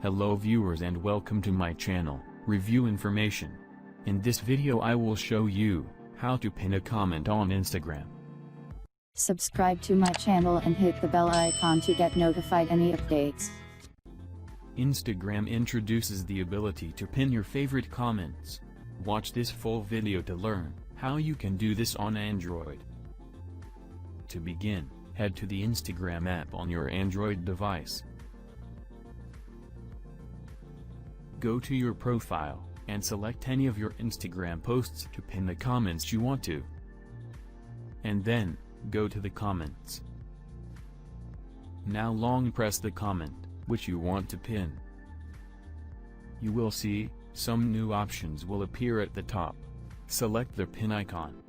Hello viewers and welcome to my channel, Review Information. In this video I will show you how to pin a comment on Instagram. Subscribe to my channel and hit the bell icon to get notified any updates. Instagram introduces the ability to pin your favorite comments. Watch this full video to learn how you can do this on Android. To begin, head to the Instagram app on your Android device. Go to your profile, and select any of your Instagram posts to pin the comments you want to. And then, go to the comments. Now long press the comment, which you want to pin. You will see, some new options will appear at the top. Select the pin icon.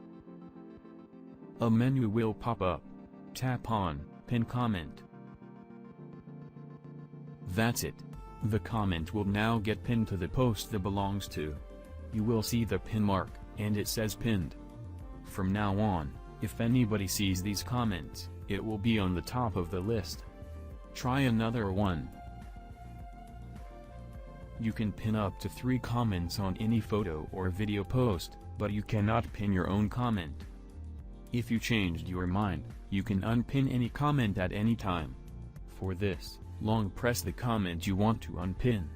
A menu will pop up. Tap on, Pin Comment. That's it. The comment will now get pinned to the post that belongs to. You will see the pin mark, and it says pinned. From now on, if anybody sees these comments, it will be on the top of the list. Try another one. You can pin up to 3 comments on any photo or video post, but you cannot pin your own comment. If you changed your mind, you can unpin any comment at any time. For this, long press the comment you want to unpin.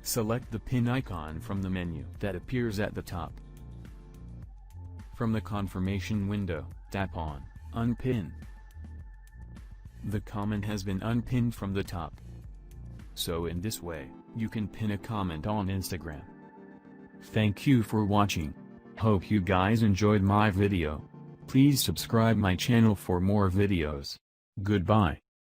Select the pin icon from the menu that appears at the top. From the confirmation window, tap on Unpin. The comment has been unpinned from the top. So in this way, you can pin a comment on Instagram. Thank you for watching. Hope you guys enjoyed my video. Please subscribe my channel for more videos. Goodbye.